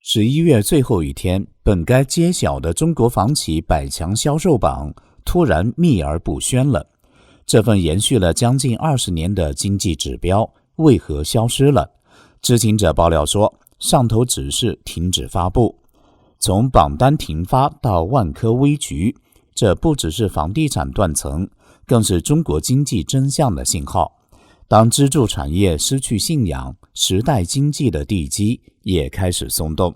11月最后一天，本该揭晓的中国房企100强销售榜突然秘而不宣了。这份延续了将近20年的经济指标为何消失了？知情者爆料说，上头指示停止发布。从榜单停发到万科危局，这不只是房地产断层，更是中国经济真相的信号。当支柱产业失去信仰，时代经济的地基也开始松动。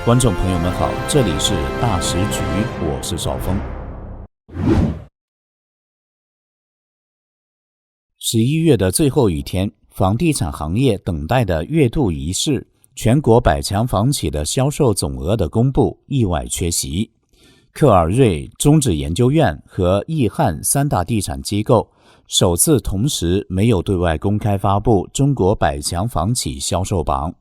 观众朋友们好，这里是大时局，我是邵峰。11月的最后一天，房地产行业等待的月度仪式，全国100强房企的销售总额的公布意外缺席。克尔瑞中指研究院和易汉3大地产机构首次同时没有对外公开发布中国100强房企销售榜，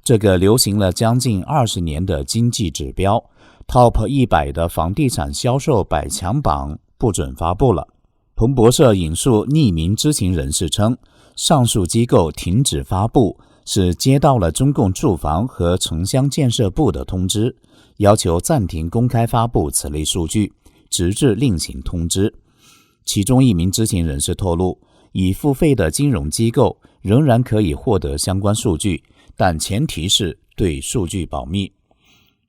这个流行了将近20年的经济指标 Top 100的房地产销售100强榜不准发布了。彭博社引述匿名知情人士称，上述机构停止发布是接到了中共住房和城乡建设部的通知，要求暂停公开发布此类数据，直至另行通知。其中一名知情人士透露，已付费的金融机构仍然可以获得相关数据，但前提是对数据保密。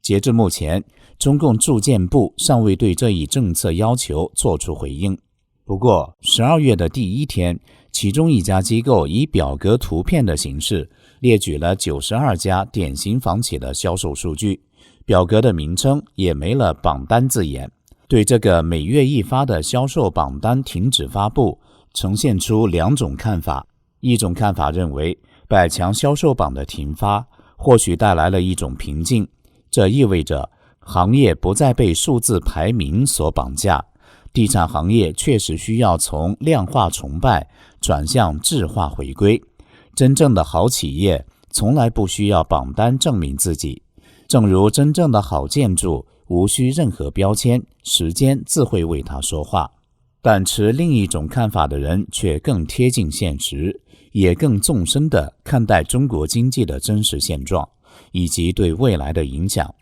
截至目前，中共住建部尚未对这一政策要求作出回应。不过12月的第一天，其中一家机构以表格图片的形式列举了92家典型房企的销售数据，表格的名称也没了榜单字眼。对这个每月一发的销售榜单停止发布，呈现出两种看法。一种看法认为，100强销售榜的停发或许带来了一种平静，这意味着行业不再被数字排名所绑架，地产行业确实需要从量化崇拜转向质化回归。真正的好企业从来不需要榜单证明自己，正如真正的好建筑无需任何标签，时间自会为它说话。但持另一种看法的人却更贴近现实，也更纵深地看待中国经济的真实现状以及对未来的影响。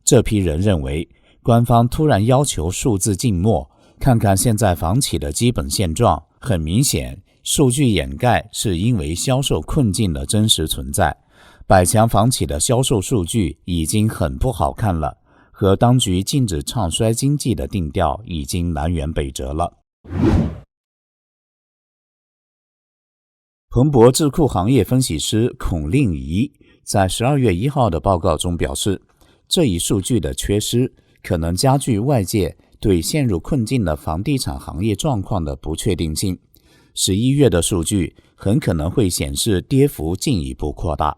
这批人认为，官方突然要求数字静默，看看现在房企的基本现状，很明显，数据掩盖是因为销售困境的真实存在。100强房企的销售数据已经很不好看了，和当局禁止唱衰经济的定调已经南辕北辙了。彭博智库行业分析师孔令仪在12月1号的报告中表示，这一数据的缺失可能加剧外界对陷入困境的房地产行业状况的不确定性。11月的数据很可能会显示跌幅进一步扩大。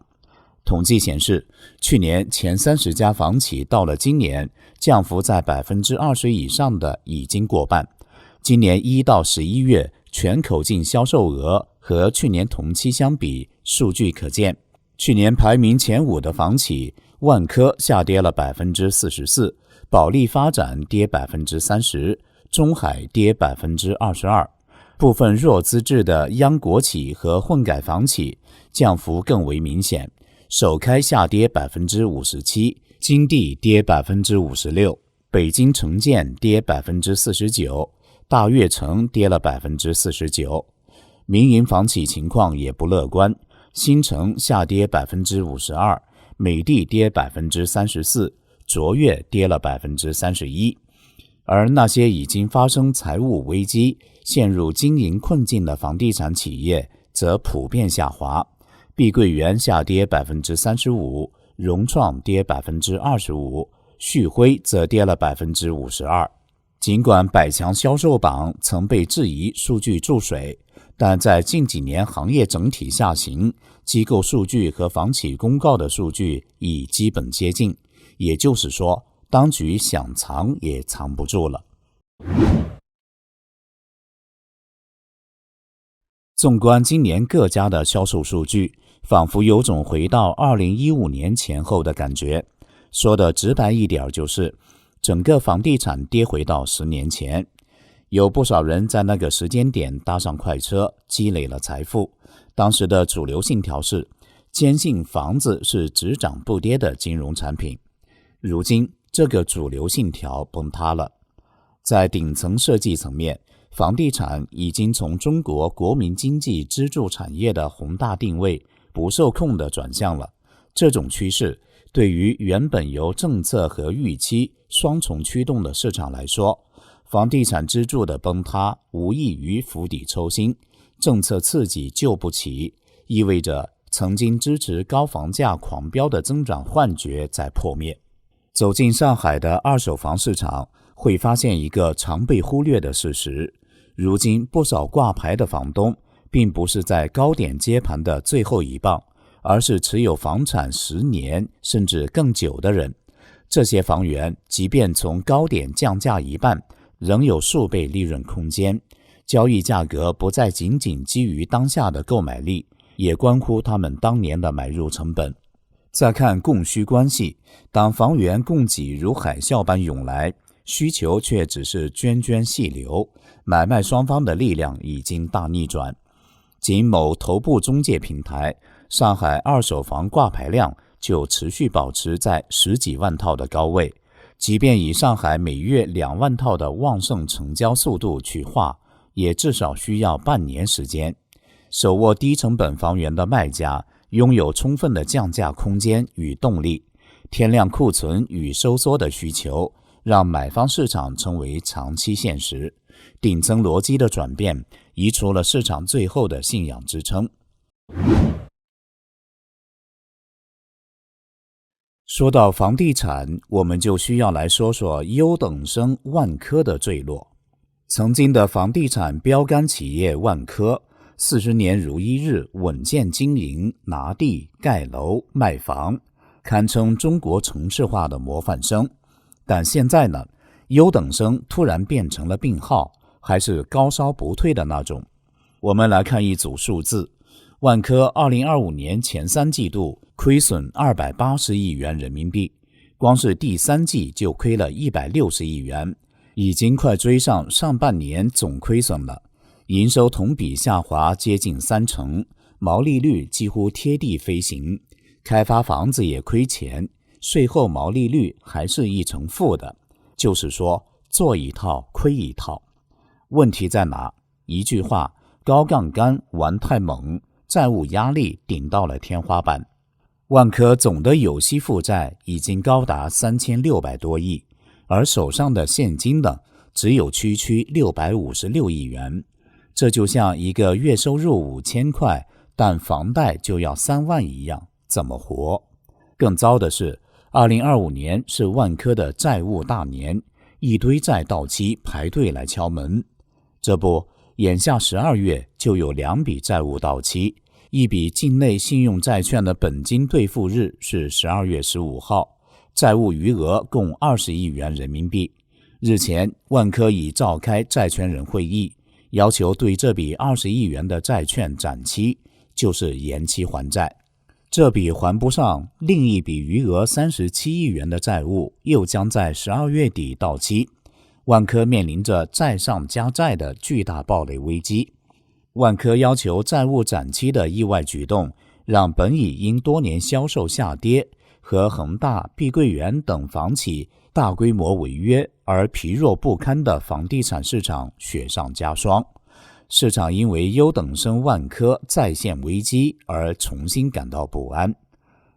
统计显示，去年前30家房企到了今年，降幅在 20% 以上的已经过半。今年1到11月全口径销售额和去年同期相比，数据可见，去年排名前5的房企，万科下跌了 44%， 保利发展跌 30%， 中海跌 22%。部分弱资质的央国企和混改房企降幅更为明显，首开下跌 57%， 金地跌 56%， 北京城建跌 49%， 大悦城跌了 49%。 民营房企情况也不乐观，新城下跌 52%， 美的跌 34%， 卓越跌了 31%。 而那些已经发生财务危机、陷入经营困境的房地产企业则普遍下滑，碧桂园下跌 35%， 融创跌 25%， 旭辉则跌了 52%。 尽管100强销售榜曾被质疑数据注水，但在近几年行业整体下行，机构数据和房企公告的数据已基本接近，也就是说，当局想藏也藏不住了。纵观今年各家的销售数据，仿佛有种回到2015年前后的感觉。说的直白一点，就是整个房地产跌回到10年前。有不少人在那个时间点搭上快车，积累了财富。当时的主流信条是，坚信房子是只涨不跌的金融产品。如今这个主流信条崩塌了，在顶层设计层面，房地产已经从中国国民经济支柱产业的宏大定位不受控地转向了。这种趋势对于原本由政策和预期双重驱动的市场来说，房地产支柱的崩塌无异于釜底抽薪，政策刺激救不起，意味着曾经支持高房价狂飙的增长幻觉在破灭。走进上海的二手房市场，会发现一个常被忽略的事实：如今不少挂牌的房东并不是在高点接盘的最后一棒，而是持有房产10年甚至更久的人。这些房源即便从高点降价一半，仍有数倍利润空间。交易价格不再仅仅基于当下的购买力，也关乎他们当年的买入成本。再看供需关系，当房源供给如海啸般涌来，需求却只是涓涓细流，买卖双方的力量已经大逆转。仅某头部中介平台，上海二手房挂牌量就持续保持在10几万套的高位，即便以上海每月2万套的旺盛成交速度去画，也至少需要半年时间。手握低成本房源的卖家拥有充分的降价空间与动力，天量库存与收缩的需求让买方市场成为长期现实。顶层逻辑的转变移除了市场最后的信仰支撑。说到房地产，我们就需要来说说优等生万科的坠落。曾经的房地产标杆企业万科，40年如一日稳健经营，拿地盖楼卖房，堪称中国城市化的模范生。但现在呢，优等生突然变成了病号，还是高烧不退的那种。我们来看一组数字，万科2025年前3季度亏损280亿元人民币，光是第3季就亏了160亿元，已经快追上上半年总亏损了。营收同比下滑接近30%，毛利率几乎贴地飞行，开发房子也亏钱，税后毛利率还是1成负的，就是说做一套亏一套。问题在哪？一句话，高杠杆玩太猛，债务压力顶到了天花板。万科总的有息负债已经高达3600多亿，而手上的现金呢，只有区区656亿元。这就像一个月收入5000块，但房贷就要3万一样，怎么活？更糟的是，2025年是万科的债务大年，一堆债到期排队来敲门。这不，眼下12月就有2笔债务到期，一笔境内信用债券的本金兑付日是12月15号，债务余额共20亿元人民币。日前，万科已召开债权人会议，要求对这笔20亿元的债券展期，就是延期还债。这笔还不上，另一笔余额37亿元的债务又将在12月底到期。万科面临着债上加债的巨大暴雷危机。万科要求债务展期的意外举动，让本已因多年销售下跌和恒大、碧桂园等房企大规模违约而疲弱不堪的房地产市场雪上加霜。市场因为优等生万科再现危机而重新感到不安。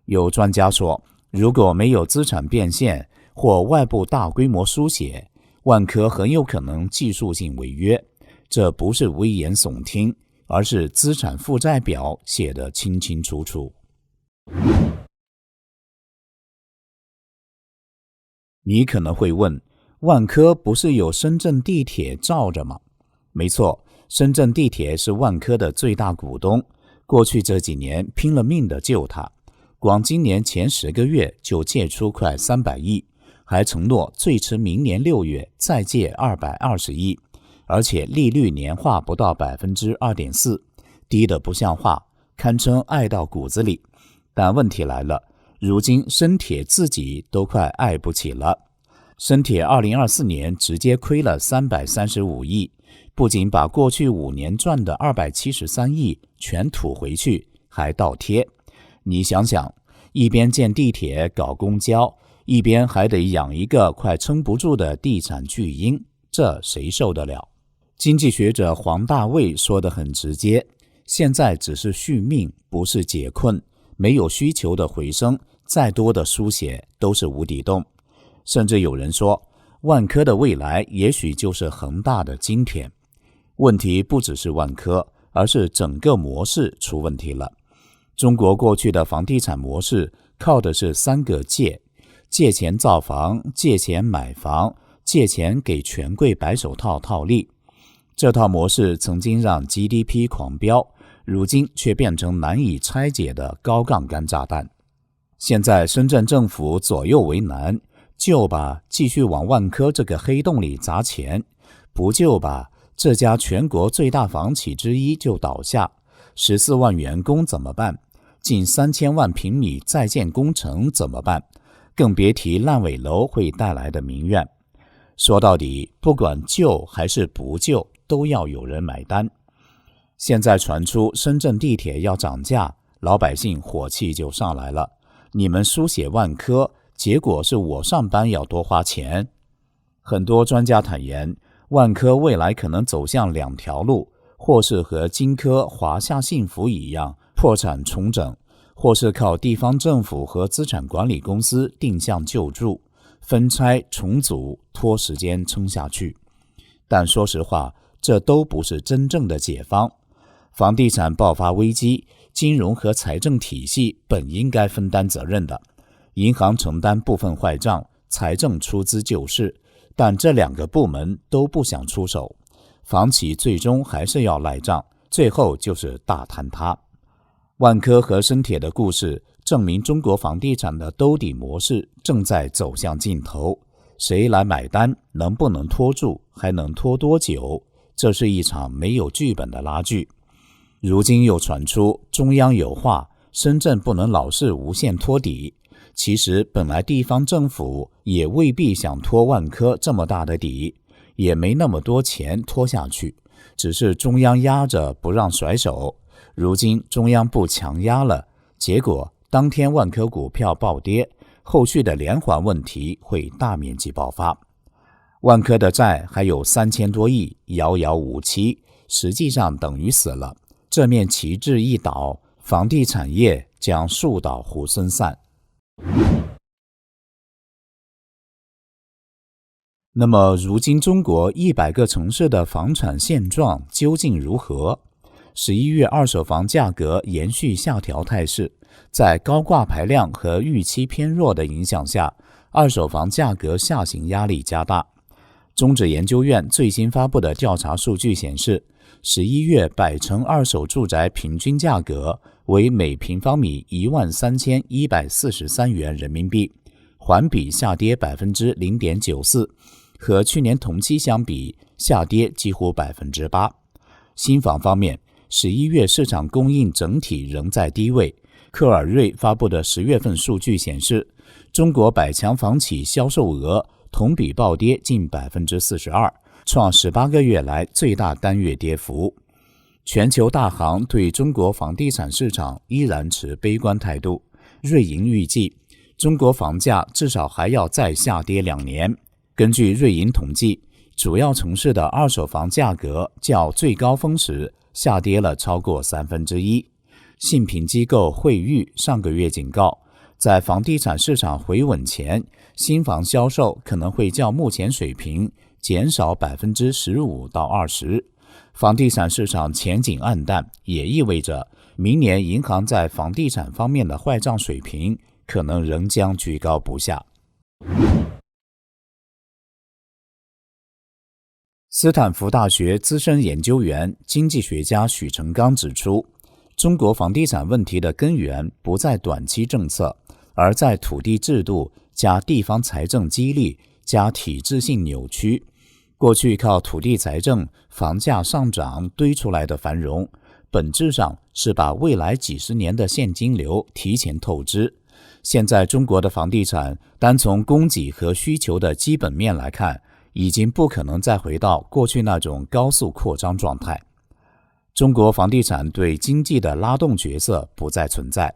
有专家说，如果没有资产变现或外部大规模输血，万科很有可能技术性违约。这不是危言耸听，而是资产负债表写得清清楚楚。你可能会问，万科不是有深圳地铁罩着吗？没错，深圳地铁是万科的最大股东，过去这几年拼了命的救它，光今年前10个月就借出快300亿，还承诺最迟明年6月再借220亿，而且利率年化不到 2.4%， 低得不像话，堪称爱到骨子里。但问题来了，如今深铁自己都快爱不起了。深铁2024年直接亏了335亿，不仅把过去5年赚的273亿全吐回去，还倒贴。你想想，一边建地铁搞公交，一边还得养一个快撑不住的地产巨婴，这谁受得了？经济学者黄大卫说得很直接，现在只是续命，不是解困，没有需求的回升，再多的书写都是无底洞。甚至有人说，万科的未来也许就是恒大的今天。问题不只是万科，而是整个模式出问题了。中国过去的房地产模式靠的是3个借：借钱造房，借钱买房，借钱给权贵白手套套利。这套模式曾经让 GDP 狂飙，如今却变成难以拆解的高杠杆炸弹。现在深圳政府左右为难，救吧，继续往万科这个黑洞里砸钱；不救吧，这家全国最大房企之一就倒下，14万员工怎么办？近3000万平米在建工程怎么办？更别提烂尾楼会带来的民怨。说到底，不管救还是不救，都要有人买单。现在传出深圳地铁要涨价，老百姓火气就上来了。你们书写万科，结果是我上班要多花钱。很多专家坦言，万科未来可能走向2条路，或是和金科、华夏幸福一样破产重整，或是靠地方政府和资产管理公司定向救助，分拆重组，拖时间撑下去。但说实话，这都不是真正的解方。房地产爆发危机，金融和财政体系本应该分担责任的，银行承担部分坏账，财政出资救市，但这2个部门都不想出手，房企最终还是要赖账，最后就是大坍塌。万科和深铁的故事证明，中国房地产的兜底模式正在走向尽头。谁来买单？能不能拖住？还能拖多久？这是一场没有剧本的拉锯。如今又传出中央有话，深圳不能老是无限拖底。其实本来地方政府也未必想拖万科这么大的底，也没那么多钱拖下去，只是中央压着不让甩手。如今中央不强压了，结果当天万科股票暴跌，后续的连环问题会大面积爆发。万科的债还有3000多亿，遥遥无期，实际上等于死了。这面旗帜一倒，房地产业将树倒猢狲散。那么如今中国100个城市的房产现状究竟如何？11月二手房价格延续下调态势，在高挂牌量和预期偏弱的影响下，二手房价格下行压力加大。中指研究院最新发布的调查数据显示，11月百城二手住宅平均价格为每平方米13143元人民币，环比下跌 0.94%， 和去年同期相比下跌几乎 8%。 新房方面，11月市场供应整体仍在低位。克尔瑞发布的10月份数据显示，中国百强房企销售额同比暴跌近 42%， 创18个月来最大单月跌幅。全球大行对中国房地产市场依然持悲观态度，瑞银预计中国房价至少还要再下跌2年。根据瑞银统计，主要城市的二手房价格较最高峰时下跌了超过1/3。信评机构惠誉上个月警告，在房地产市场回稳前，新房销售可能会较目前水平减少 15%到20%。房地产市场前景暗淡，也意味着明年银行在房地产方面的坏账水平可能仍将居高不下。斯坦福大学资深研究员、经济学家许成刚指出，中国房地产问题的根源不在短期政策，而在土地制度加地方财政激励加体制性扭曲。过去靠土地财政、房价上涨堆出来的繁荣，本质上是把未来几十年的现金流提前透支。现在中国的房地产，单从供给和需求的基本面来看，已经不可能再回到过去那种高速扩张状态。中国房地产对经济的拉动角色不再存在，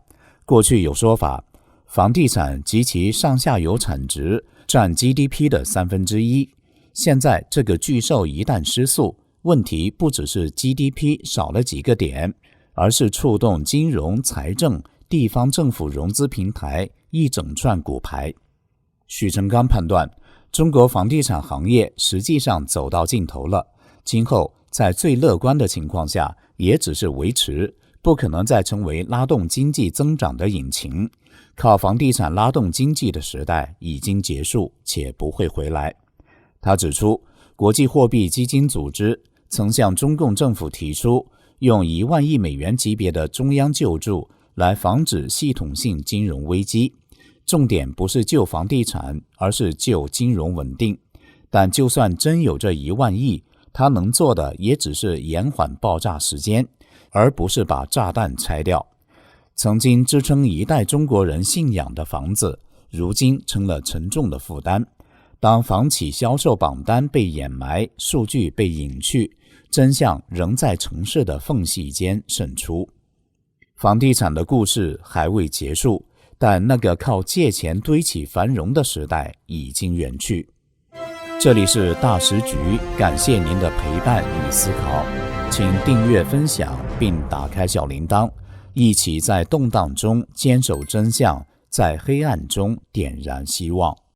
过去有说法，房地产及其上下游产值占 GDP 的1/3。现在这个巨兽一旦失速，问题不只是 GDP 少了几个点，而是触动金融、财政、地方政府融资平台一整串骨牌。许成刚判断，中国房地产行业实际上走到尽头了，今后在最乐观的情况下，也只是维持，不可能再成为拉动经济增长的引擎。靠房地产拉动经济的时代已经结束，且不会回来。他指出，国际货币基金组织曾向中共政府提出，用1万亿美元级别的中央救助来防止系统性金融危机。重点不是救房地产，而是救金融稳定。但就算真有这1万亿，他能做的也只是延缓爆炸时间，而不是把炸弹拆掉。曾经支撑一代中国人信仰的房子，如今成了沉重的负担。当房企销售榜单被掩埋，数据被隐去，真相仍在城市的缝隙间渗出。房地产的故事还未结束，但那个靠借钱堆起繁荣的时代已经远去。这里是大时局，感谢您的陪伴与思考，请订阅分享并打开小铃铛，一起在动荡中坚守真相，在黑暗中点燃希望。